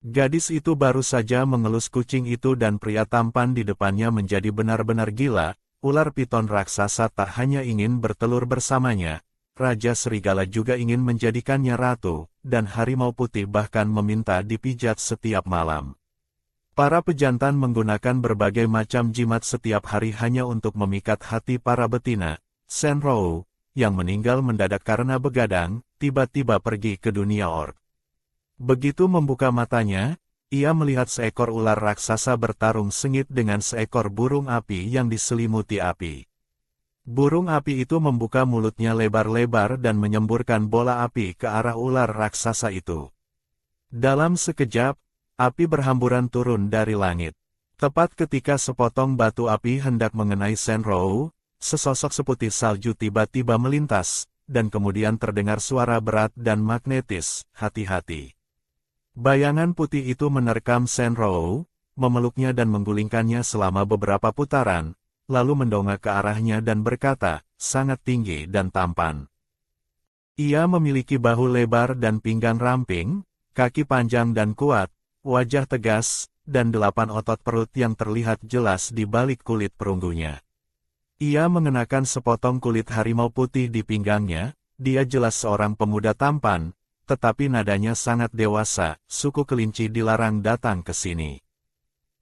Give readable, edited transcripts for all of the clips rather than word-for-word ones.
Gadis itu baru saja mengelus kucing itu dan pria tampan di depannya menjadi benar-benar gila. Ular piton raksasa tak hanya ingin bertelur bersamanya, Raja Serigala juga ingin menjadikannya ratu, dan harimau putih bahkan meminta dipijat setiap malam. Para pejantan menggunakan berbagai macam jimat setiap hari hanya untuk memikat hati para betina. Senrou, yang meninggal mendadak karena begadang, tiba-tiba pergi ke dunia orc. Begitu membuka matanya, ia melihat seekor ular raksasa bertarung sengit dengan seekor burung api yang diselimuti api. Burung api itu membuka mulutnya lebar-lebar dan menyemburkan bola api ke arah ular raksasa itu. Dalam sekejap, api berhamburan turun dari langit. Tepat ketika sepotong batu api hendak mengenai Senrou, sesosok seputih salju tiba-tiba melintas, dan kemudian terdengar suara berat dan magnetis, "Hati-hati." Bayangan putih itu menerkam Senrou, memeluknya dan menggulingkannya selama beberapa putaran, lalu mendongak ke arahnya dan berkata, "Sangat tinggi dan tampan." Ia memiliki bahu lebar dan pinggang ramping, kaki panjang dan kuat, wajah tegas, dan 8 otot perut yang terlihat jelas di balik kulit perunggunya. Ia mengenakan sepotong kulit harimau putih di pinggangnya. Dia jelas seorang pemuda tampan, tetapi nadanya sangat dewasa. "Suku kelinci dilarang datang ke sini.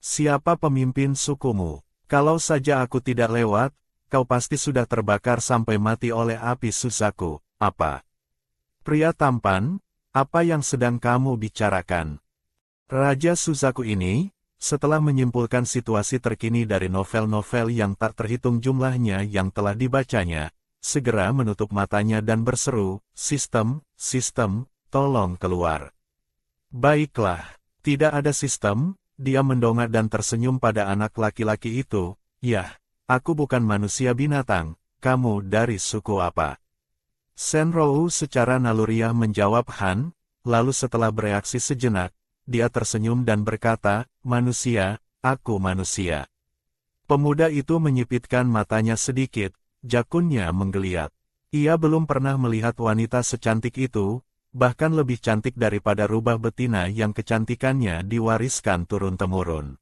Siapa pemimpin sukumu? Kalau saja aku tidak lewat, kau pasti sudah terbakar sampai mati oleh api susaku." "Apa? Pria tampan, apa yang sedang kamu bicarakan?" Raja Suzaku ini, setelah menyimpulkan situasi terkini dari novel-novel yang tak terhitung jumlahnya yang telah dibacanya, segera menutup matanya dan berseru, "Sistem, sistem, tolong keluar." "Baiklah, tidak ada sistem." Dia mendongak dan tersenyum pada anak laki-laki itu. "Yah, aku bukan manusia binatang, kamu dari suku apa?" Senrou secara naluriah menjawab Han, lalu setelah bereaksi sejenak, dia tersenyum dan berkata, "Manusia, aku manusia." Pemuda itu menyipitkan matanya sedikit, jakunnya menggeliat. Ia belum pernah melihat wanita secantik itu, bahkan lebih cantik daripada rubah betina yang kecantikannya diwariskan turun-temurun.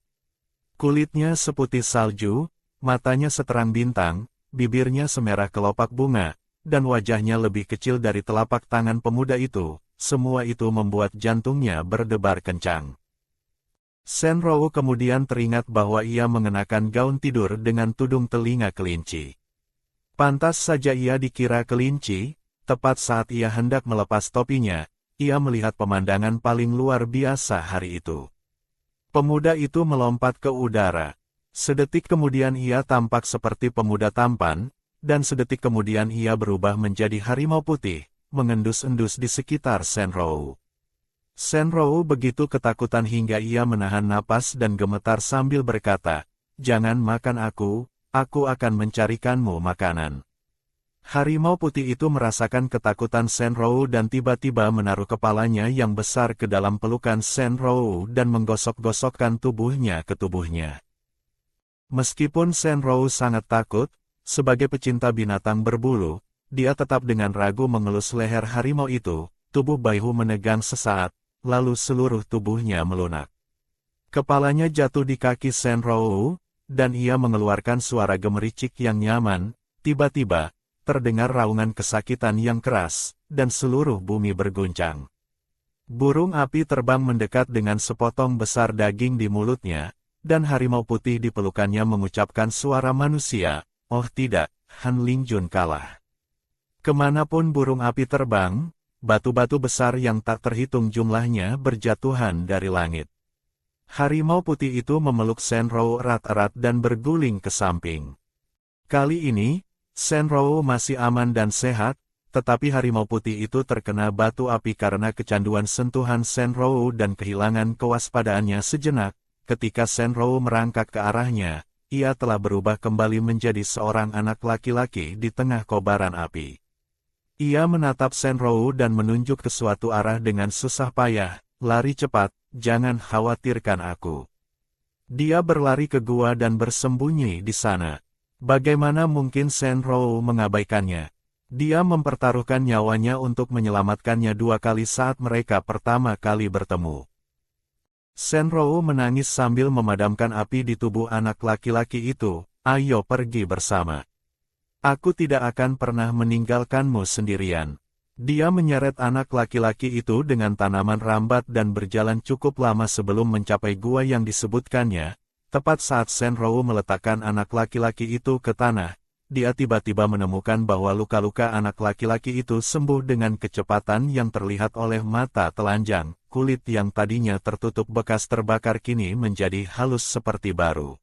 Kulitnya seputih salju, matanya seterang bintang, bibirnya semerah kelopak bunga, dan wajahnya lebih kecil dari telapak tangan pemuda itu. Semua itu membuat jantungnya berdebar kencang. Senrou kemudian teringat bahwa ia mengenakan gaun tidur dengan tudung telinga kelinci. Pantas saja ia dikira kelinci. Tepat saat ia hendak melepas topinya, ia melihat pemandangan paling luar biasa hari itu. Pemuda itu melompat ke udara. Sedetik kemudian ia tampak seperti pemuda tampan, dan sedetik kemudian ia berubah menjadi harimau putih, mengendus-endus di sekitar Senrou. Senrou begitu ketakutan hingga ia menahan napas dan gemetar sambil berkata, "Jangan makan aku akan mencarikanmu makanan." Harimau putih itu merasakan ketakutan Senrou dan tiba-tiba menaruh kepalanya yang besar ke dalam pelukan Senrou dan menggosok-gosokkan tubuhnya ke tubuhnya. Meskipun Senrou sangat takut, sebagai pecinta binatang berbulu, dia tetap dengan ragu mengelus leher harimau itu. Tubuh Baihu menegang sesaat, lalu seluruh tubuhnya melunak. Kepalanya jatuh di kaki Senrou, dan ia mengeluarkan suara gemericik yang nyaman. Tiba-tiba, terdengar raungan kesakitan yang keras, dan seluruh bumi berguncang. Burung api terbang mendekat dengan sepotong besar daging di mulutnya, dan harimau putih di pelukannya mengucapkan suara manusia, "Oh tidak, Han Lingjun kalah." Kemanapun burung api terbang, batu-batu besar yang tak terhitung jumlahnya berjatuhan dari langit. Harimau putih itu memeluk Senrou erat-erat dan berguling ke samping. Kali ini, Senrou masih aman dan sehat, tetapi harimau putih itu terkena batu api karena kecanduan sentuhan Senrou dan kehilangan kewaspadaannya sejenak. Ketika Senrou merangkak ke arahnya, ia telah berubah kembali menjadi seorang anak laki-laki di tengah kobaran api. Ia menatap Senrou dan menunjuk ke suatu arah dengan susah payah, "Lari cepat, jangan khawatirkan aku." Dia berlari ke gua dan bersembunyi di sana. Bagaimana mungkin Senrou mengabaikannya? Dia mempertaruhkan nyawanya untuk menyelamatkannya 2 kali saat mereka pertama kali bertemu. Senrou menangis sambil memadamkan api di tubuh anak laki-laki itu. Ayo pergi bersama. Aku tidak akan pernah meninggalkanmu sendirian. Dia menyeret anak laki-laki itu dengan tanaman rambat dan berjalan cukup lama sebelum mencapai gua yang disebutkannya. Tepat saat Senrou meletakkan anak laki-laki itu ke tanah, dia tiba-tiba menemukan bahwa luka-luka anak laki-laki itu sembuh dengan kecepatan yang terlihat oleh mata telanjang. Kulit yang tadinya tertutup bekas terbakar kini menjadi halus seperti baru.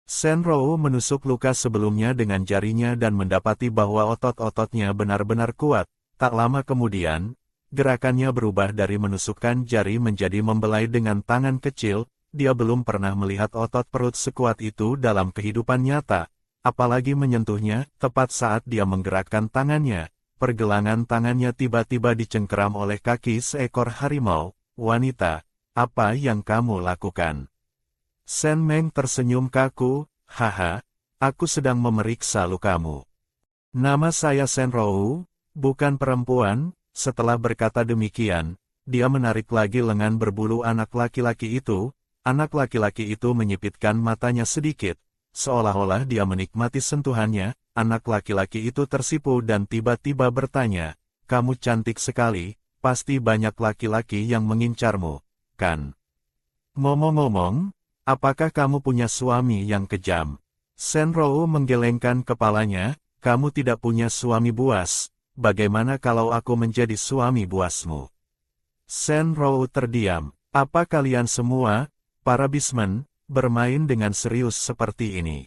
Senrou menusuk luka sebelumnya dengan jarinya dan mendapati bahwa otot-ototnya benar-benar kuat. Tak lama kemudian, gerakannya berubah dari menusukkan jari menjadi membelai dengan tangan kecil. Dia belum pernah melihat otot perut sekuat itu dalam kehidupan nyata, apalagi menyentuhnya. Tepat saat dia menggerakkan tangannya, pergelangan tangannya tiba-tiba dicengkeram oleh kaki seekor harimau. Wanita, apa yang kamu lakukan? Sen Meng tersenyum kaku. Haha, aku sedang memeriksa lukamu. Nama saya Senrou, bukan perempuan. Setelah berkata demikian, dia menarik lagi lengan berbulu anak laki-laki itu. Anak laki-laki itu menyipitkan matanya sedikit, seolah-olah dia menikmati sentuhannya. Anak laki-laki itu tersipu dan tiba-tiba bertanya, kamu cantik sekali, pasti banyak laki-laki yang mengincarmu, kan? Ngomong-ngomong, apakah kamu punya suami yang kejam? Senrou menggelengkan kepalanya, kamu tidak punya suami buas, bagaimana kalau aku menjadi suami buasmu? Senrou terdiam, apa kalian semua, para bismen, bermain dengan serius seperti ini?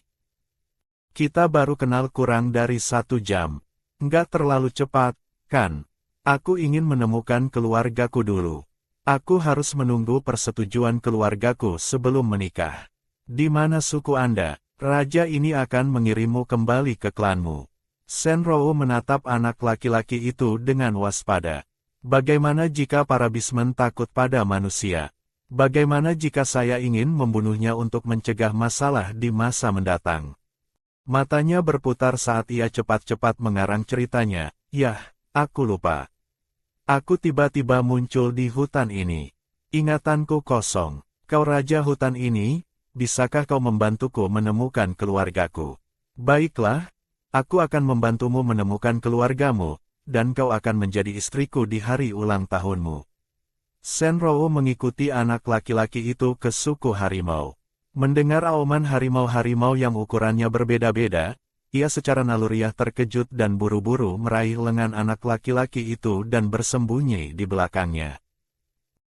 Kita baru kenal kurang dari 1 jam. Nggak terlalu cepat, kan? Aku ingin menemukan keluargaku dulu. Aku harus menunggu persetujuan keluargaku sebelum menikah. Di mana suku Anda? Raja ini akan mengirimmu kembali ke klanmu. Senrou menatap anak laki-laki itu dengan waspada. Bagaimana jika para bismen takut pada manusia? Bagaimana jika saya ingin membunuhnya untuk mencegah masalah di masa mendatang? Matanya berputar saat ia cepat-cepat mengarang ceritanya. Yah, aku lupa. Aku tiba-tiba muncul di hutan ini. Ingatanku kosong. Kau raja hutan ini, bisakah kau membantuku menemukan keluargaku? Baiklah, aku akan membantumu menemukan keluargamu, dan kau akan menjadi istriku di hari ulang tahunmu. Senrou mengikuti anak laki-laki itu ke suku harimau. Mendengar auman harimau-harimau yang ukurannya berbeda-beda, ia secara naluriah terkejut dan buru-buru meraih lengan anak laki-laki itu dan bersembunyi di belakangnya.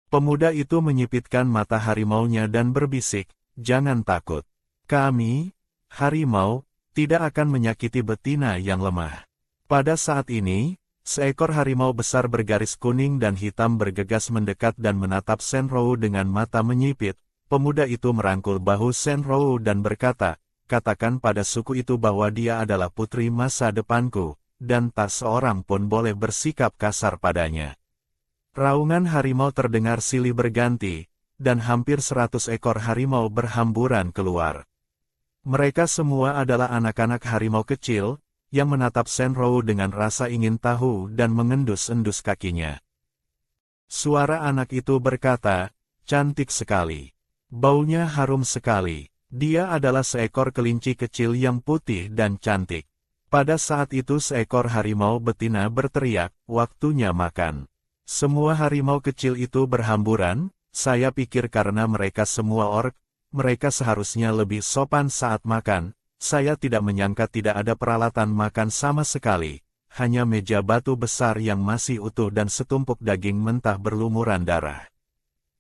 Pemuda itu menyipitkan mata harimaunya dan berbisik, jangan takut. Kami, harimau, tidak akan menyakiti betina yang lemah. Pada saat ini, seekor harimau besar bergaris kuning dan hitam bergegas mendekat dan menatap Senrou dengan mata menyipit. Pemuda itu merangkul bahu Senrou dan berkata, katakan pada suku itu bahwa dia adalah putri masa depanku, dan tak seorang pun boleh bersikap kasar padanya. Raungan harimau terdengar silih berganti, dan hampir 100 ekor harimau berhamburan keluar. Mereka semua adalah anak-anak harimau kecil, yang menatap Senrou dengan rasa ingin tahu dan mengendus-endus kakinya. Suara anak itu berkata, cantik sekali. Baunya harum sekali. Dia adalah seekor kelinci kecil yang putih dan cantik. Pada saat itu seekor harimau betina berteriak, waktunya makan. Semua harimau kecil itu berhamburan, saya pikir karena mereka semua orc, mereka seharusnya lebih sopan saat makan. Saya tidak menyangka tidak ada peralatan makan sama sekali, hanya meja batu besar yang masih utuh dan setumpuk daging mentah berlumuran darah.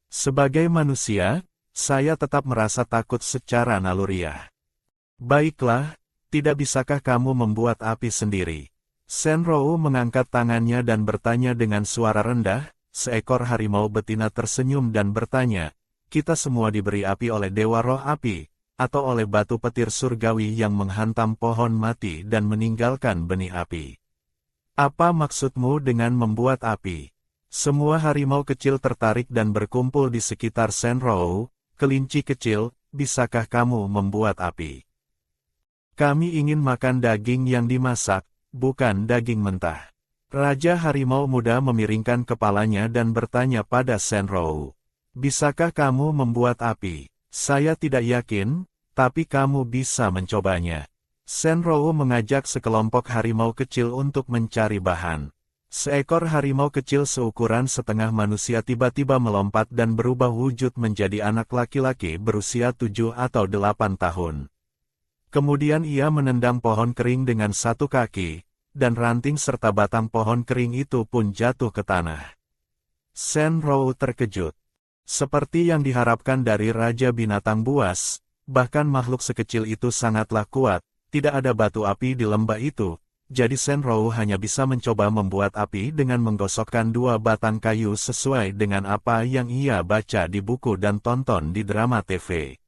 Sebagai manusia, saya tetap merasa takut secara naluriah. Baiklah, tidak bisakah kamu membuat api sendiri? Senrou mengangkat tangannya dan bertanya dengan suara rendah. Seekor harimau betina tersenyum dan bertanya, kita semua diberi api oleh Dewa Roh Api, atau oleh batu petir surgawi yang menghantam pohon mati dan meninggalkan benih api. Apa maksudmu dengan membuat api? Semua harimau kecil tertarik dan berkumpul di sekitar Senrou. Kelinci kecil, bisakah kamu membuat api? Kami ingin makan daging yang dimasak, bukan daging mentah. Raja harimau muda memiringkan kepalanya dan bertanya pada Senrou. Bisakah kamu membuat api? Saya tidak yakin, tapi kamu bisa mencobanya. Senrou mengajak sekelompok harimau kecil untuk mencari bahan. Seekor harimau kecil seukuran setengah manusia tiba-tiba melompat dan berubah wujud menjadi anak laki-laki berusia 7 atau 8 tahun. Kemudian ia menendang pohon kering dengan satu kaki, dan ranting serta batang pohon kering itu pun jatuh ke tanah. Senrou terkejut. Seperti yang diharapkan dari Raja Binatang Buas, bahkan makhluk sekecil itu sangatlah kuat, tidak ada batu api di lembah itu. Jadi Senrou hanya bisa mencoba membuat api dengan menggosokkan 2 batang kayu sesuai dengan apa yang ia baca di buku dan tonton di drama TV.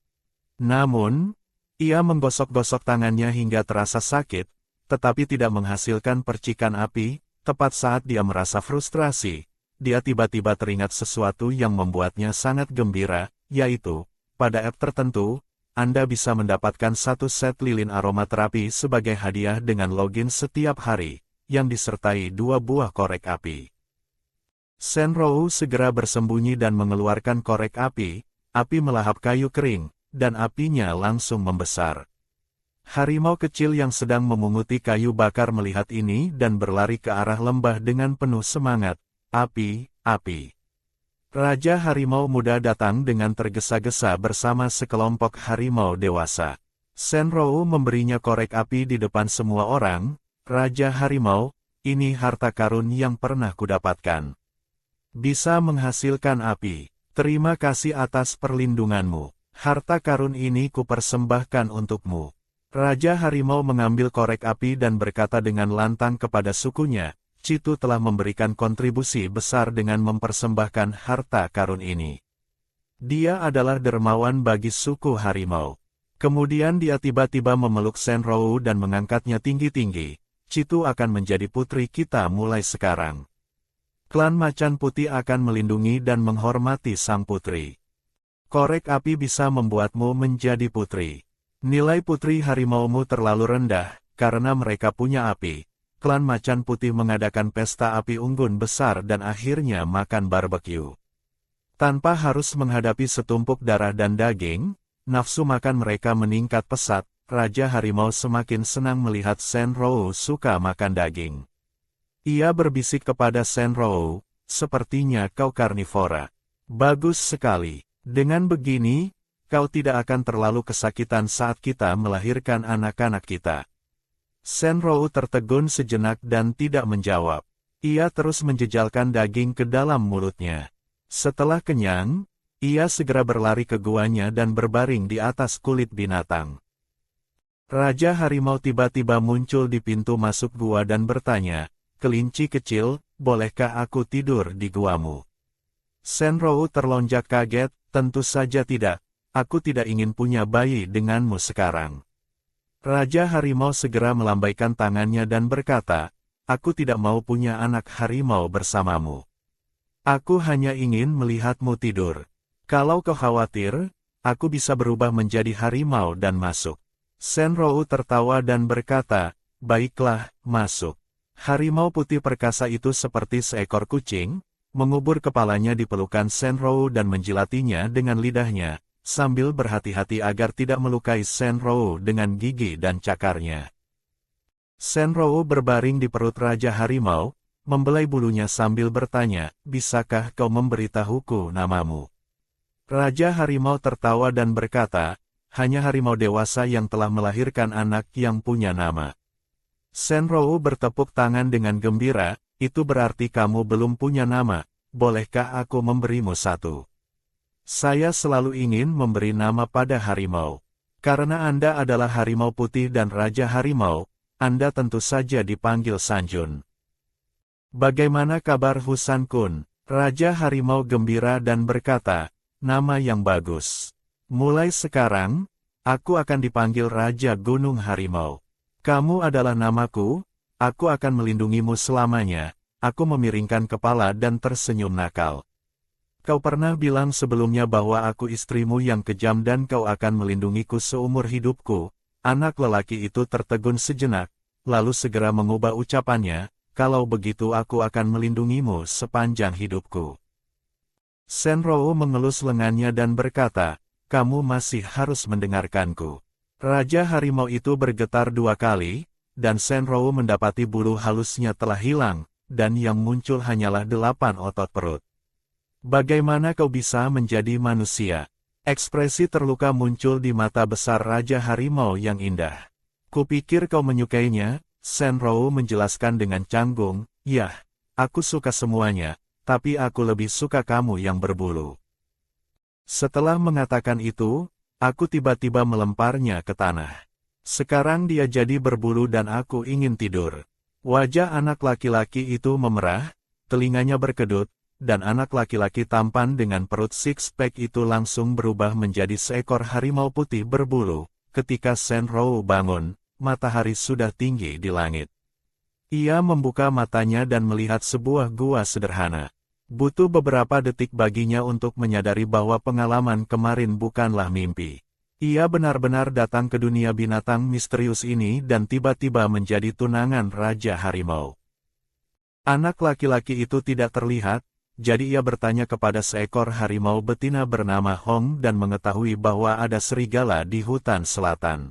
Namun, ia menggosok-gosok tangannya hingga terasa sakit, tetapi tidak menghasilkan percikan api. Tepat saat dia merasa frustrasi, dia tiba-tiba teringat sesuatu yang membuatnya sangat gembira, yaitu, pada app tertentu, Anda bisa mendapatkan 1 set lilin aromaterapi sebagai hadiah dengan login setiap hari, yang disertai 2 buah korek api. Senrou segera bersembunyi dan mengeluarkan korek api melahap kayu kering, dan apinya langsung membesar. Harimau kecil yang sedang memunguti kayu bakar melihat ini dan berlari ke arah lembah dengan penuh semangat. Api, api. Raja Harimau Muda datang dengan tergesa-gesa bersama sekelompok harimau dewasa. Senrou memberinya korek api di depan semua orang. Raja Harimau, ini harta karun yang pernah kudapatkan. Bisa menghasilkan api. Terima kasih atas perlindunganmu. Harta karun ini kupersembahkan untukmu. Raja Harimau mengambil korek api dan berkata dengan lantang kepada sukunya, Citu telah memberikan kontribusi besar dengan mempersembahkan harta karun ini. Dia adalah dermawan bagi suku harimau. Kemudian dia tiba-tiba memeluk Senrou dan mengangkatnya tinggi-tinggi. Citu akan menjadi putri kita mulai sekarang. Klan Macan Putih akan melindungi dan menghormati sang putri. Korek api bisa membuatmu menjadi putri. Nilai putri harimaumu terlalu rendah, karena mereka punya api. Klan Macan Putih mengadakan pesta api unggun besar dan akhirnya makan barbeque. Tanpa harus menghadapi setumpuk darah dan daging, nafsu makan mereka meningkat pesat. Raja Harimau semakin senang melihat Senrou suka makan daging. Ia berbisik kepada Senrou, sepertinya kau karnivora. Bagus sekali. Dengan begini, kau tidak akan terlalu kesakitan saat kita melahirkan anak-anak kita. Senrou tertegun sejenak dan tidak menjawab. Ia terus menjejalkan daging ke dalam mulutnya. Setelah kenyang, ia segera berlari ke guanya dan berbaring di atas kulit binatang. Raja Harimau tiba-tiba muncul di pintu masuk gua dan bertanya, kelinci kecil, bolehkah aku tidur di guamu? Senrou terlonjak kaget, tentu saja tidak. Aku tidak ingin punya bayi denganmu sekarang. Raja Harimau segera melambaikan tangannya dan berkata, aku tidak mau punya anak harimau bersamamu. Aku hanya ingin melihatmu tidur. Kalau kau khawatir, aku bisa berubah menjadi harimau dan masuk. Senrou tertawa dan berkata, baiklah, masuk. Harimau putih perkasa itu seperti seekor kucing, mengubur kepalanya di pelukan Senrou dan menjilatinya dengan lidahnya, sambil berhati-hati agar tidak melukai Senrou dengan gigi dan cakarnya. Senrou berbaring di perut Raja Harimau, membelai bulunya sambil bertanya, bisakah kau memberitahuku namamu? Raja Harimau tertawa dan berkata, hanya harimau dewasa yang telah melahirkan anak yang punya nama. Senrou bertepuk tangan dengan gembira, itu berarti kamu belum punya nama, bolehkah aku memberimu satu? Saya selalu ingin memberi nama pada harimau. Karena Anda adalah harimau putih dan Raja Harimau, Anda tentu saja dipanggil Sanjun. Bagaimana kabar Husan Kun? Raja Harimau gembira dan berkata, nama yang bagus. Mulai sekarang, aku akan dipanggil Raja Gunung Harimau. Kamu adalah namaku, aku akan melindungimu selamanya. Aku memiringkan kepala dan tersenyum nakal. Kau pernah bilang sebelumnya bahwa aku istrimu yang kejam dan kau akan melindungiku seumur hidupku. Anak lelaki itu tertegun sejenak, lalu segera mengubah ucapannya, kalau begitu aku akan melindungimu sepanjang hidupku. Senrou mengelus lengannya dan berkata, kamu masih harus mendengarkanku. Raja harimau itu bergetar 2 kali, dan Senrou mendapati bulu halusnya telah hilang, dan yang muncul hanyalah 8 otot perut. Bagaimana kau bisa menjadi manusia? Ekspresi terluka muncul di mata besar Raja Harimau yang indah. Kupikir kau menyukainya, Senrou menjelaskan dengan canggung, yah, aku suka semuanya, tapi aku lebih suka kamu yang berbulu. Setelah mengatakan itu, aku tiba-tiba melemparnya ke tanah. Sekarang dia jadi berbulu dan aku ingin tidur. Wajah anak laki-laki itu memerah, telinganya berkedut, dan anak laki-laki tampan dengan perut six-pack itu langsung berubah menjadi seekor harimau putih berbulu. Ketika Senrou bangun, matahari sudah tinggi di langit. Ia membuka matanya dan melihat sebuah gua sederhana. Butuh beberapa detik baginya untuk menyadari bahwa pengalaman kemarin bukanlah mimpi. Ia benar-benar datang ke dunia binatang misterius ini dan tiba-tiba menjadi tunangan Raja Harimau. Anak laki-laki itu tidak terlihat, jadi ia bertanya kepada seekor harimau betina bernama Hong dan mengetahui bahwa ada serigala di hutan selatan.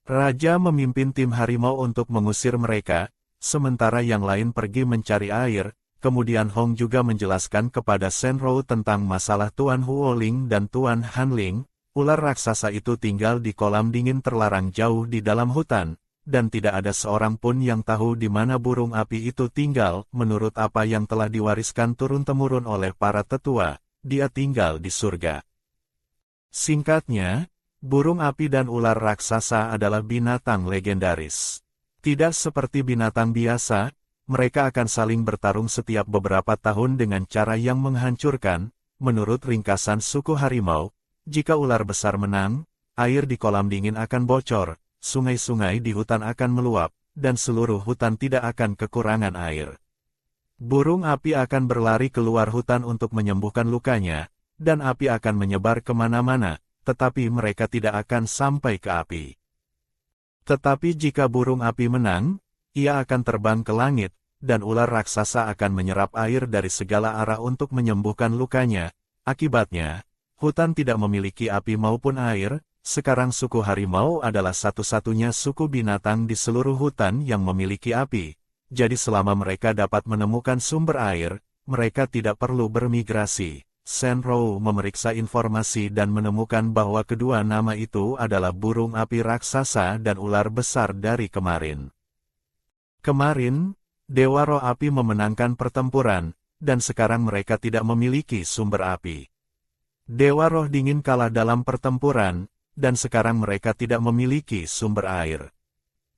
Raja memimpin tim harimau untuk mengusir mereka, sementara yang lain pergi mencari air. Kemudian Hong juga menjelaskan kepada Senrou tentang masalah Tuan Huoling dan Tuan Hanling. Ular raksasa itu tinggal di kolam dingin terlarang jauh di dalam hutan, dan tidak ada seorang pun yang tahu di mana burung api itu tinggal. Menurut apa yang telah diwariskan turun-temurun oleh para tetua, dia tinggal di surga. Singkatnya, burung api dan ular raksasa adalah binatang legendaris. Tidak seperti binatang biasa, mereka akan saling bertarung setiap beberapa tahun dengan cara yang menghancurkan. Menurut ringkasan suku harimau, jika ular besar menang, air di kolam dingin akan bocor, sungai-sungai di hutan akan meluap, dan seluruh hutan tidak akan kekurangan air. Burung api akan berlari keluar hutan untuk menyembuhkan lukanya, dan api akan menyebar kemana-mana, tetapi mereka tidak akan sampai ke api. Tetapi jika burung api menang, ia akan terbang ke langit, dan ular raksasa akan menyerap air dari segala arah untuk menyembuhkan lukanya. Akibatnya, hutan tidak memiliki api maupun air. Sekarang suku harimau adalah satu-satunya suku binatang di seluruh hutan yang memiliki api. Jadi selama mereka dapat menemukan sumber air, mereka tidak perlu bermigrasi. Senrou memeriksa informasi dan menemukan bahwa kedua nama itu adalah burung api raksasa dan ular besar dari kemarin. Kemarin, Dewa Roh Api memenangkan pertempuran, dan sekarang mereka tidak memiliki sumber api. Dewa Roh Dingin kalah dalam pertempuran, dan sekarang mereka tidak memiliki sumber air.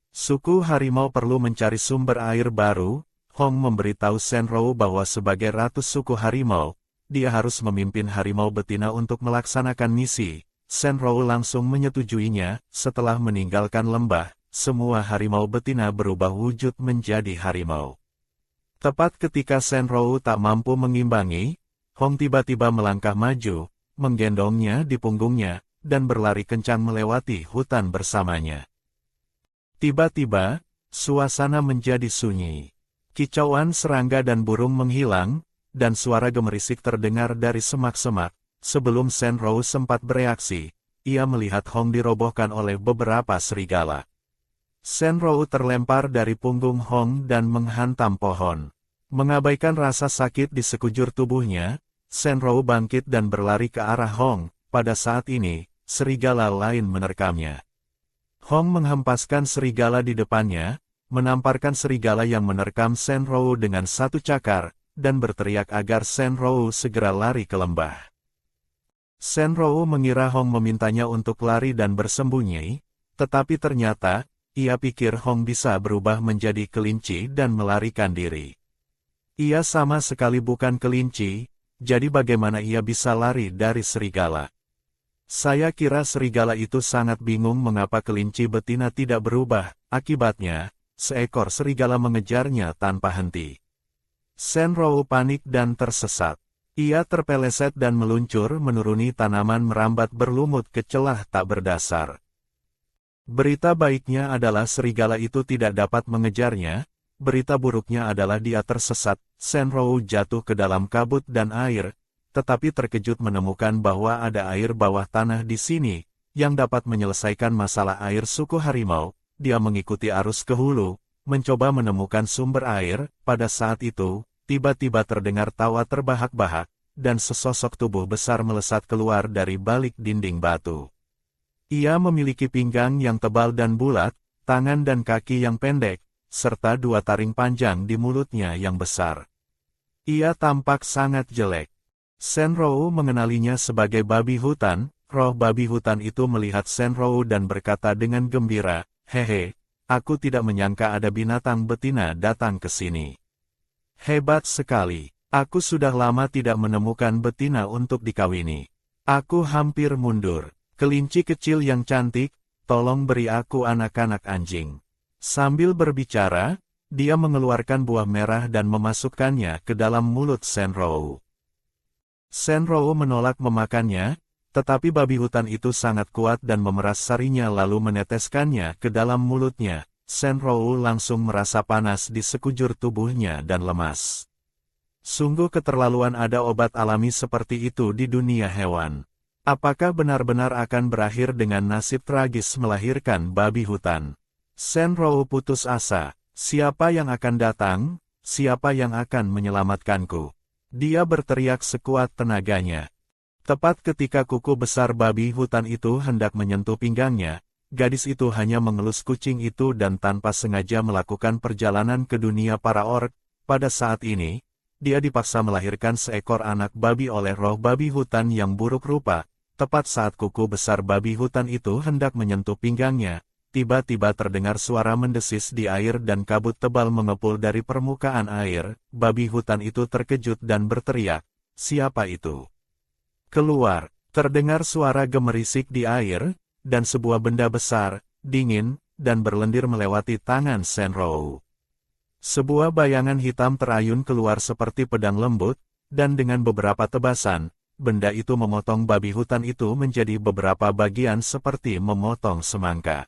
Suku harimau perlu mencari sumber air baru. Hong memberitahu Senrou bahwa sebagai ratu suku harimau, dia harus memimpin harimau betina untuk melaksanakan misi. Senrou langsung menyetujuinya. Setelah meninggalkan lembah, semua harimau betina berubah wujud menjadi harimau. Tepat ketika Senrou tak mampu mengimbangi, Hong tiba-tiba melangkah maju, menggendongnya di punggungnya, dan berlari kencang melewati hutan bersamanya. Tiba-tiba, suasana menjadi sunyi. Kicauan serangga dan burung menghilang, dan suara gemerisik terdengar dari semak-semak. Sebelum Senrou sempat bereaksi, ia melihat Hong dirobohkan oleh beberapa serigala. Senrou terlempar dari punggung Hong dan menghantam pohon. Mengabaikan rasa sakit di sekujur tubuhnya, Senrou bangkit dan berlari ke arah Hong. Pada saat ini, serigala lain menerkamnya. Hong menghempaskan serigala di depannya, menamparkan serigala yang menerkam Senrou dengan satu cakar, dan berteriak agar Senrou segera lari ke lembah. Senrou mengira Hong memintanya untuk lari dan bersembunyi, tetapi ternyata, ia pikir Hong bisa berubah menjadi kelinci dan melarikan diri. Ia sama sekali bukan kelinci. Jadi bagaimana ia bisa lari dari serigala? Saya kira serigala itu sangat bingung mengapa kelinci betina tidak berubah. Akibatnya, seekor serigala mengejarnya tanpa henti. Senrou panik dan tersesat. Ia terpeleset dan meluncur menuruni tanaman merambat berlumut ke celah tak berdasar. Berita baiknya adalah serigala itu tidak dapat mengejarnya. Berita buruknya adalah dia tersesat. Senrou jatuh ke dalam kabut dan air, tetapi terkejut menemukan bahwa ada air bawah tanah di sini, yang dapat menyelesaikan masalah air suku harimau. Dia mengikuti arus ke hulu, mencoba menemukan sumber air. Pada saat itu, tiba-tiba terdengar tawa terbahak-bahak, dan sesosok tubuh besar melesat keluar dari balik dinding batu. Ia memiliki pinggang yang tebal dan bulat, tangan dan kaki yang pendek, serta 2 taring panjang di mulutnya yang besar. Ia tampak sangat jelek. Shenrou mengenalinya sebagai babi hutan. Roh babi hutan itu melihat Shenrou dan berkata dengan gembira, "Hehe, aku tidak menyangka ada binatang betina datang ke sini. Hebat sekali, aku sudah lama tidak menemukan betina untuk dikawini. Aku hampir mundur. Kelinci kecil yang cantik, tolong beri aku anak-anak anjing." Sambil berbicara, dia mengeluarkan buah merah dan memasukkannya ke dalam mulut Shenrou. Shenrou menolak memakannya, tetapi babi hutan itu sangat kuat dan memeras sarinya lalu meneteskannya ke dalam mulutnya. Shenrou langsung merasa panas di sekujur tubuhnya dan lemas. Sungguh keterlaluan ada obat alami seperti itu di dunia hewan. Apakah benar-benar akan berakhir dengan nasib tragis melahirkan babi hutan? Shenrou putus asa. Siapa yang akan datang? Siapa yang akan menyelamatkanku? Dia berteriak sekuat tenaganya. Tepat ketika kuku besar babi hutan itu hendak menyentuh pinggangnya, gadis itu hanya mengelus kucing itu dan tanpa sengaja melakukan perjalanan ke dunia para orc. Pada saat ini, dia dipaksa melahirkan seekor anak babi oleh roh babi hutan yang buruk rupa. Tepat saat kuku besar babi hutan itu hendak menyentuh pinggangnya, tiba-tiba terdengar suara mendesis di air dan kabut tebal mengepul dari permukaan air. Babi hutan itu terkejut dan berteriak, "Siapa itu?" Keluar, terdengar suara gemerisik di air, dan sebuah benda besar, dingin, dan berlendir melewati tangan Shenrou. Sebuah bayangan hitam terayun keluar seperti pedang lembut, dan dengan beberapa tebasan, benda itu memotong babi hutan itu menjadi beberapa bagian seperti memotong semangka.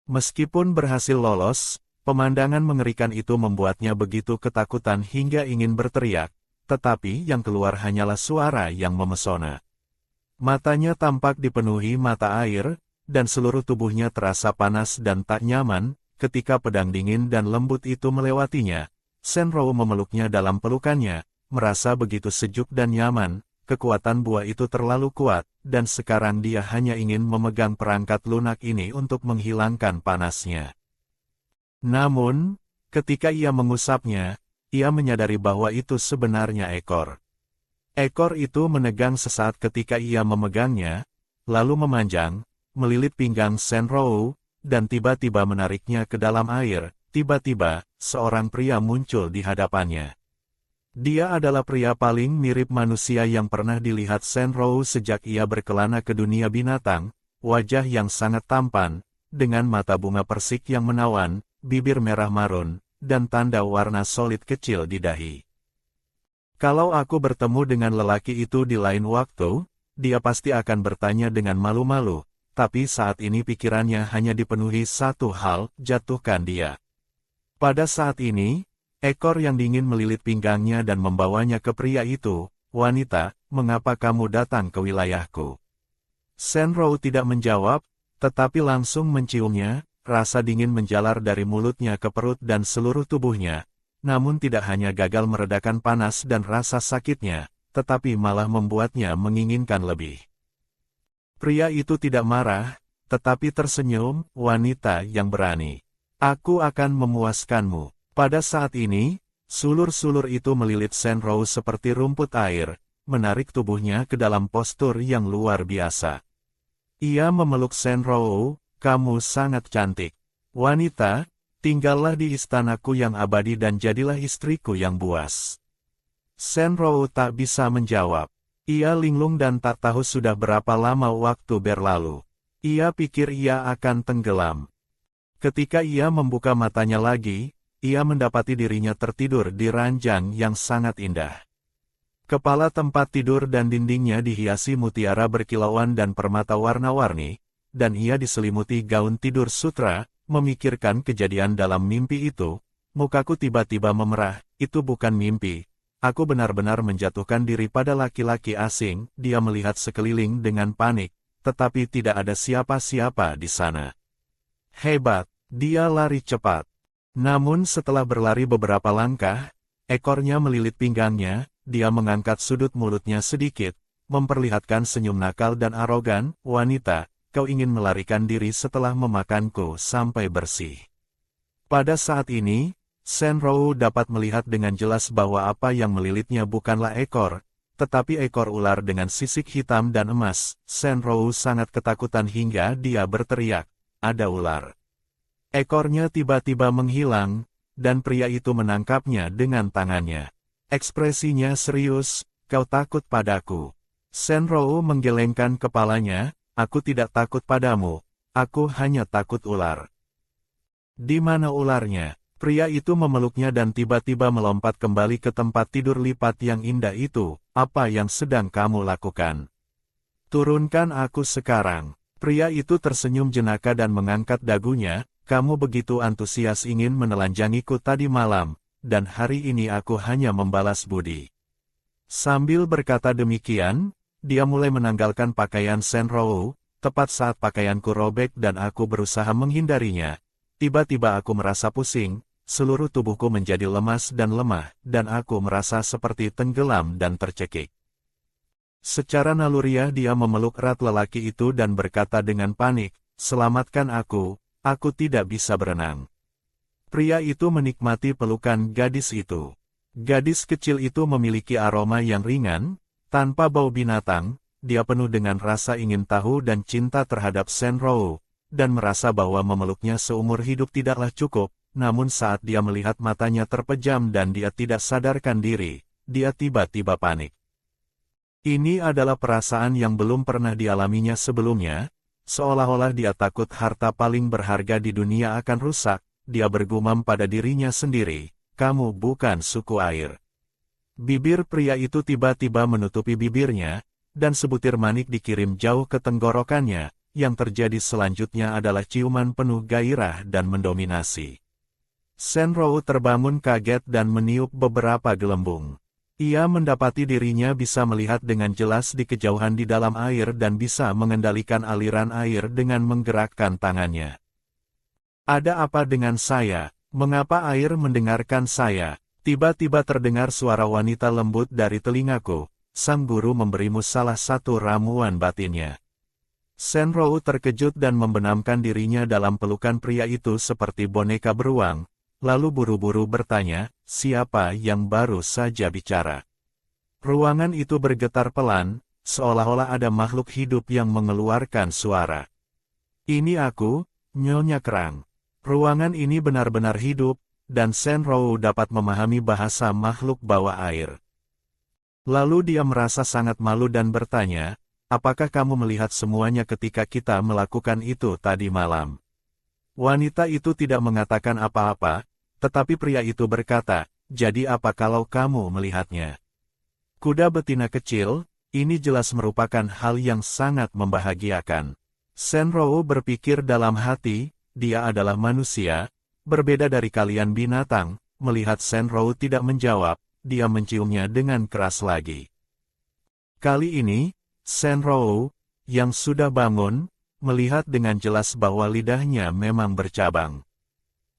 Meskipun berhasil lolos, pemandangan mengerikan itu membuatnya begitu ketakutan hingga ingin berteriak, tetapi yang keluar hanyalah suara yang memesona. Matanya tampak dipenuhi mata air, dan seluruh tubuhnya terasa panas dan tak nyaman. Ketika pedang dingin dan lembut itu melewatinya, Shenrou memeluknya dalam pelukannya, merasa begitu sejuk dan nyaman. Kekuatan buah itu terlalu kuat, dan sekarang dia hanya ingin memegang perangkat lunak ini untuk menghilangkan panasnya. Namun, ketika ia mengusapnya, ia menyadari bahwa itu sebenarnya ekor. Ekor itu menegang sesaat ketika ia memegangnya, lalu memanjang, melilit pinggang Shenrou, dan tiba-tiba menariknya ke dalam air. Tiba-tiba, seorang pria muncul di hadapannya. Dia adalah pria paling mirip manusia yang pernah dilihat Shenrou sejak ia berkelana ke dunia binatang, wajah yang sangat tampan, dengan mata bunga persik yang menawan, bibir merah marun, dan tanda warna solid kecil di dahi. Kalau aku bertemu dengan lelaki itu di lain waktu, dia pasti akan bertanya dengan malu-malu, tapi saat ini pikirannya hanya dipenuhi satu hal, jatuhkan dia. Pada saat ini, ekor yang dingin melilit pinggangnya dan membawanya ke pria itu. "Wanita, mengapa kamu datang ke wilayahku?" Shenrou tidak menjawab, tetapi langsung menciumnya. Rasa dingin menjalar dari mulutnya ke perut dan seluruh tubuhnya, namun tidak hanya gagal meredakan panas dan rasa sakitnya, tetapi malah membuatnya menginginkan lebih. Pria itu tidak marah, tetapi tersenyum. "Wanita yang berani, aku akan memuaskanmu." Pada saat ini, sulur-sulur itu melilit Shenrou seperti rumput air, menarik tubuhnya ke dalam postur yang luar biasa. Ia memeluk Shenrou, "Kamu sangat cantik. Wanita, tinggallah di istanaku yang abadi dan jadilah istriku yang buas." Shenrou tak bisa menjawab. Ia linglung dan tak tahu sudah berapa lama waktu berlalu. Ia pikir ia akan tenggelam. Ketika ia membuka matanya lagi, ia mendapati dirinya tertidur di ranjang yang sangat indah. Kepala tempat tidur dan dindingnya dihiasi mutiara berkilauan dan permata warna-warni, dan ia diselimuti gaun tidur sutra. Memikirkan kejadian dalam mimpi itu, mukaku tiba-tiba memerah. Itu bukan mimpi. Aku benar-benar menjatuhkan diri pada laki-laki asing. Dia melihat sekeliling dengan panik, tetapi tidak ada siapa-siapa di sana. Hebat, dia lari cepat. Namun setelah berlari beberapa langkah, ekornya melilit pinggangnya, dia mengangkat sudut mulutnya sedikit, memperlihatkan senyum nakal dan arogan. Wanita, kau ingin melarikan diri setelah memakanku sampai bersih. Pada saat ini, Shenrou dapat melihat dengan jelas bahwa apa yang melilitnya bukanlah ekor, tetapi ekor ular dengan sisik hitam dan emas. Shenrou sangat ketakutan hingga dia berteriak, "Ada ular!" Ekornya tiba-tiba menghilang, dan pria itu menangkapnya dengan tangannya. Ekspresinya serius, "Kau takut padaku?" Shenrou menggelengkan kepalanya, "Aku tidak takut padamu, aku hanya takut ular." "Di mana ularnya?" Pria itu memeluknya dan tiba-tiba melompat kembali ke tempat tidur lipat yang indah itu. "Apa yang sedang kamu lakukan? Turunkan aku sekarang." Pria itu tersenyum jenaka dan mengangkat dagunya, "Kamu begitu antusias ingin menelanjangiku tadi malam, dan hari ini aku hanya membalas budi." Sambil berkata demikian, dia mulai menanggalkan pakaian Shenrou. Tepat saat pakaianku robek dan aku berusaha menghindarinya, tiba-tiba aku merasa pusing. Seluruh tubuhku menjadi lemas dan lemah, dan aku merasa seperti tenggelam dan tercekik. Secara naluriah dia memeluk erat lelaki itu dan berkata dengan panik, "Selamatkan aku tidak bisa berenang." Pria itu menikmati pelukan gadis itu. Gadis kecil itu memiliki aroma yang ringan, tanpa bau binatang. Dia penuh dengan rasa ingin tahu dan cinta terhadap Shenrou, dan merasa bahwa memeluknya seumur hidup tidaklah cukup. Namun saat dia melihat matanya terpejam dan dia tidak sadarkan diri, dia tiba-tiba panik. Ini adalah perasaan yang belum pernah dialaminya sebelumnya, seolah-olah dia takut harta paling berharga di dunia akan rusak. Dia bergumam pada dirinya sendiri, "Kamu bukan suku air." Bibir pria itu tiba-tiba menutupi bibirnya, dan sebutir manik dikirim jauh ke tenggorokannya. Yang terjadi selanjutnya adalah ciuman penuh gairah dan mendominasi. Shenrou terbangun kaget dan meniup beberapa gelembung. Ia mendapati dirinya bisa melihat dengan jelas di kejauhan di dalam air dan bisa mengendalikan aliran air dengan menggerakkan tangannya. "Ada apa dengan saya? Mengapa air mendengarkan saya?" Tiba-tiba terdengar suara wanita lembut dari telingaku. "Sang guru memberimu salah satu ramuan batinnya." Shenrou terkejut dan membenamkan dirinya dalam pelukan pria itu seperti boneka beruang. Lalu buru-buru bertanya, "Siapa yang baru saja bicara?" Ruangan itu bergetar pelan, seolah-olah ada makhluk hidup yang mengeluarkan suara. "Ini aku, Nyonya Kerang." Ruangan ini benar-benar hidup, dan Shenrou dapat memahami bahasa makhluk bawah air. Lalu dia merasa sangat malu dan bertanya, "Apakah kamu melihat semuanya ketika kita melakukan itu tadi malam?" Wanita itu tidak mengatakan apa-apa, tetapi pria itu berkata, "Jadi apa kalau kamu melihatnya?" Kuda betina kecil, ini jelas merupakan hal yang sangat membahagiakan. Shenrou berpikir dalam hati, dia adalah manusia, berbeda dari kalian binatang. Melihat Shenrou tidak menjawab, dia menciumnya dengan keras lagi. Kali ini, Shenrou, yang sudah bangun, melihat dengan jelas bahwa lidahnya memang bercabang.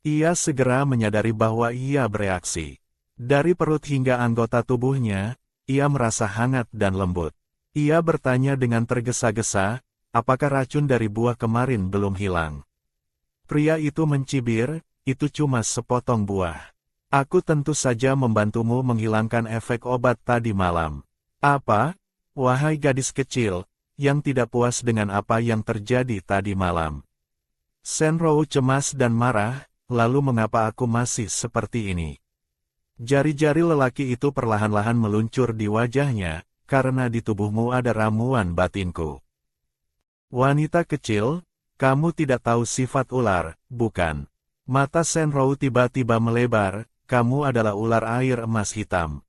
Ia segera menyadari bahwa ia bereaksi. Dari perut hingga anggota tubuhnya, ia merasa hangat dan lembut. Ia bertanya dengan tergesa-gesa, "Apakah racun dari buah kemarin belum hilang?" Pria itu mencibir, "Itu cuma sepotong buah. Aku tentu saja membantumu menghilangkan efek obat tadi malam." "Apa? Wahai gadis kecil, yang tidak puas dengan apa yang terjadi tadi malam." Shenrou cemas dan marah, "Lalu mengapa aku masih seperti ini?" Jari-jari lelaki itu perlahan-lahan meluncur di wajahnya, "Karena di tubuhmu ada ramuan batinku." "Wanita kecil, kamu tidak tahu sifat ular, bukan?" Mata Shenrou tiba-tiba melebar, "Kamu adalah ular air emas hitam."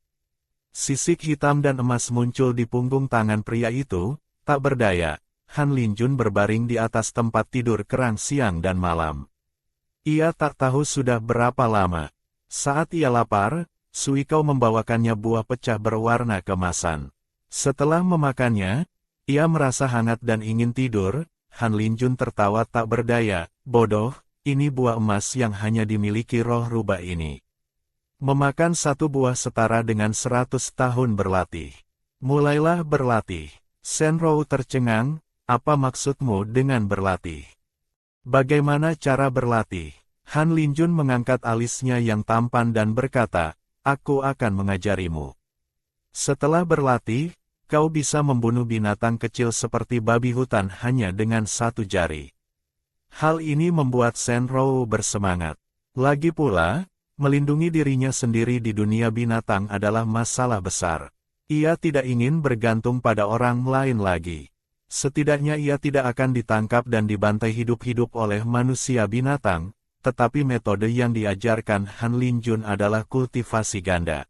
Sisik hitam dan emas muncul di punggung tangan pria itu. Tak berdaya, Han Linjun berbaring di atas tempat tidur kerang siang dan malam. Ia tak tahu sudah berapa lama. Saat ia lapar, Suikau membawakannya buah pecah berwarna kemasan. Setelah memakannya, ia merasa hangat dan ingin tidur. Han Linjun tertawa tak berdaya, bodoh, ini buah emas yang hanya dimiliki roh rubah ini. Memakan satu buah setara dengan 100 tahun berlatih. Mulailah berlatih. Shenrou tercengang, apa maksudmu dengan berlatih? Bagaimana cara berlatih? Han Linjun mengangkat alisnya yang tampan dan berkata, aku akan mengajarimu. Setelah berlatih, kau bisa membunuh binatang kecil seperti babi hutan hanya dengan satu jari. Hal ini membuat Shenrou bersemangat. Lagi pula, melindungi dirinya sendiri di dunia binatang adalah masalah besar. Ia tidak ingin bergantung pada orang lain lagi. Setidaknya ia tidak akan ditangkap dan dibantai hidup-hidup oleh manusia binatang, tetapi metode yang diajarkan Han Linjun adalah kultivasi ganda.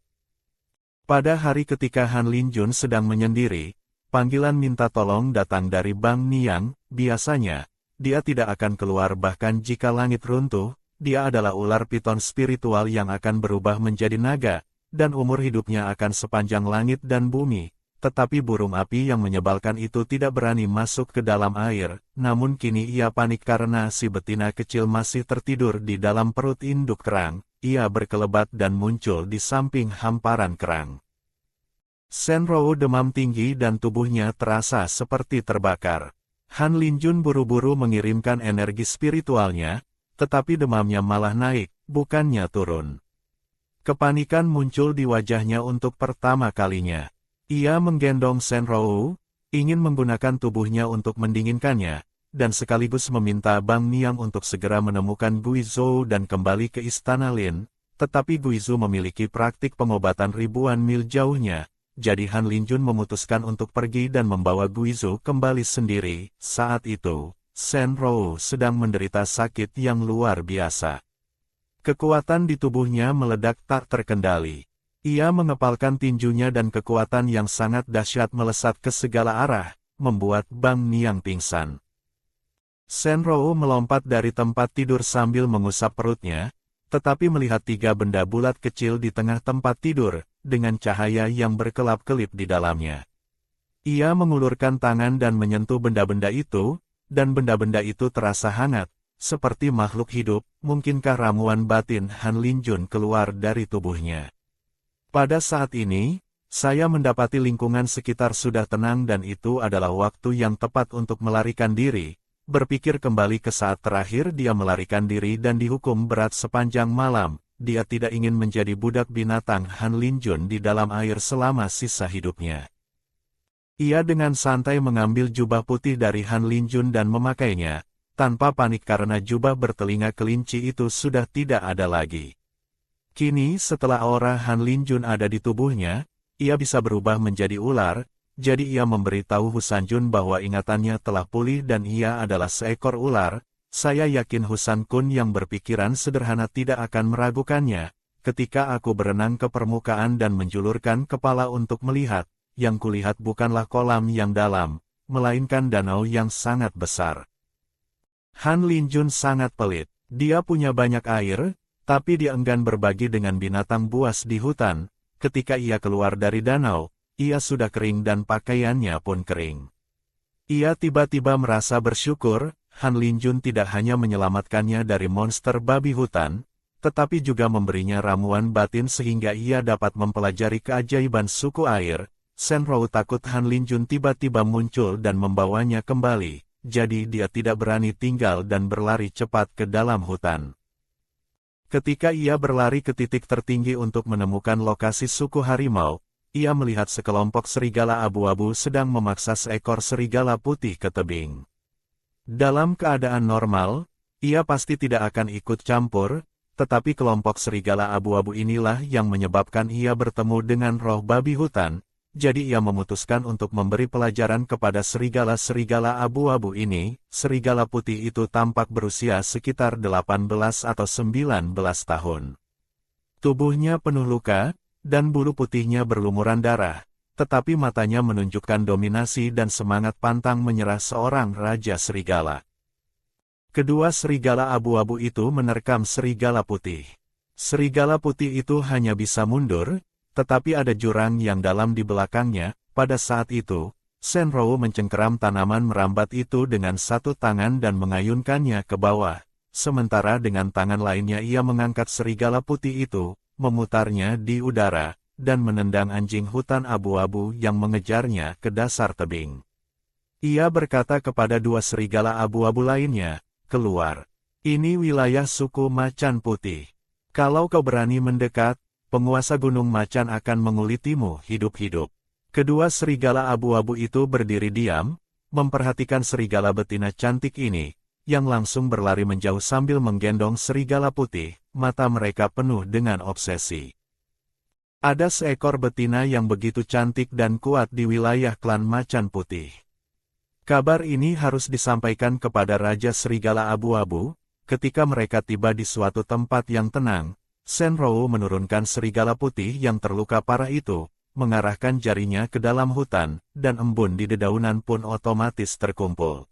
Pada hari ketika Han Linjun sedang menyendiri, panggilan minta tolong datang dari Bang Niang. Biasanya, dia tidak akan keluar bahkan jika langit runtuh. Dia adalah ular piton spiritual yang akan berubah menjadi naga, dan umur hidupnya akan sepanjang langit dan bumi. Tetapi burung api yang menyebalkan itu tidak berani masuk ke dalam air, namun kini ia panik karena si betina kecil masih tertidur di dalam perut induk kerang. Ia berkelebat dan muncul di samping hamparan kerang. Shenrou demam tinggi dan tubuhnya terasa seperti terbakar. Han Linjun buru-buru mengirimkan energi spiritualnya, tetapi demamnya malah naik, bukannya turun. Kepanikan muncul di wajahnya untuk pertama kalinya. Ia menggendong Shenrou, ingin menggunakan tubuhnya untuk mendinginkannya, dan sekaligus meminta Bang Niang untuk segera menemukan Guizhou dan kembali ke Istana Lin, tetapi Guizhou memiliki praktik pengobatan ribuan mil jauhnya, jadi Han Linjun memutuskan untuk pergi dan membawa Guizhou kembali sendiri. Saat itu, Shenrou sedang menderita sakit yang luar biasa. Kekuatan di tubuhnya meledak tak terkendali. Ia mengepalkan tinjunya dan kekuatan yang sangat dahsyat melesat ke segala arah, membuat Bang Niang pingsan. Shenrou melompat dari tempat tidur sambil mengusap perutnya, tetapi melihat 3 benda bulat kecil di tengah tempat tidur, dengan cahaya yang berkelap-kelip di dalamnya. Ia mengulurkan tangan dan menyentuh benda-benda itu, dan benda-benda itu terasa hangat, seperti makhluk hidup. Mungkinkah ramuan batin Han Linjun keluar dari tubuhnya? Pada saat ini, saya mendapati lingkungan sekitar sudah tenang dan itu adalah waktu yang tepat untuk melarikan diri. Berpikir kembali ke saat terakhir dia melarikan diri dan dihukum berat sepanjang malam. Dia tidak ingin menjadi budak binatang Han Linjun di dalam air selama sisa hidupnya. Ia dengan santai mengambil jubah putih dari Han Linjun dan memakainya, tanpa panik karena jubah bertelinga kelinci itu sudah tidak ada lagi. Kini setelah aura Han Linjun ada di tubuhnya, ia bisa berubah menjadi ular, jadi ia memberitahu Husan Jun bahwa ingatannya telah pulih dan ia adalah seekor ular. Saya yakin Husan Kun yang berpikiran sederhana tidak akan meragukannya. Ketika aku berenang ke permukaan dan menjulurkan kepala untuk melihat, yang kulihat bukanlah kolam yang dalam, melainkan danau yang sangat besar. Han Linjun sangat pelit. Dia punya banyak air, tapi dia enggan berbagi dengan binatang buas di hutan. Ketika ia keluar dari danau, ia sudah kering dan pakaiannya pun kering. Ia tiba-tiba merasa bersyukur, Han Linjun tidak hanya menyelamatkannya dari monster babi hutan, tetapi juga memberinya ramuan batin sehingga ia dapat mempelajari keajaiban suku air. Shenrou takut Han Linjun tiba-tiba muncul dan membawanya kembali, jadi dia tidak berani tinggal dan berlari cepat ke dalam hutan. Ketika ia berlari ke titik tertinggi untuk menemukan lokasi suku harimau, ia melihat sekelompok serigala abu-abu sedang memaksa seekor serigala putih ke tebing. Dalam keadaan normal, ia pasti tidak akan ikut campur, tetapi kelompok serigala abu-abu inilah yang menyebabkan ia bertemu dengan roh babi hutan, jadi ia memutuskan untuk memberi pelajaran kepada serigala-serigala abu-abu ini. Serigala putih itu tampak berusia sekitar 18 atau 19 tahun. Tubuhnya penuh luka, dan bulu putihnya berlumuran darah, tetapi matanya menunjukkan dominasi dan semangat pantang menyerah seorang raja serigala. Kedua serigala abu-abu itu menerkam serigala putih. Serigala putih itu hanya bisa mundur, tetapi ada jurang yang dalam di belakangnya. Pada saat itu, Shenrou mencengkeram tanaman merambat itu dengan satu tangan dan mengayunkannya ke bawah. Sementara dengan tangan lainnya ia mengangkat serigala putih itu, memutarnya di udara, dan menendang anjing hutan abu-abu yang mengejarnya ke dasar tebing. Ia berkata kepada dua serigala abu-abu lainnya, "Keluar. Ini wilayah suku Macan Putih. Kalau kau berani mendekat, penguasa Gunung Macan akan mengulitimu hidup-hidup." Kedua serigala abu-abu itu berdiri diam, memperhatikan serigala betina cantik ini, yang langsung berlari menjauh sambil menggendong serigala putih, mata mereka penuh dengan obsesi. Ada seekor betina yang begitu cantik dan kuat di wilayah klan Macan Putih. Kabar ini harus disampaikan kepada Raja Serigala Abu-Abu. Ketika mereka tiba di suatu tempat yang tenang, Shenrou menurunkan serigala putih yang terluka parah itu, mengarahkan jarinya ke dalam hutan, dan embun di dedaunan pun otomatis terkumpul.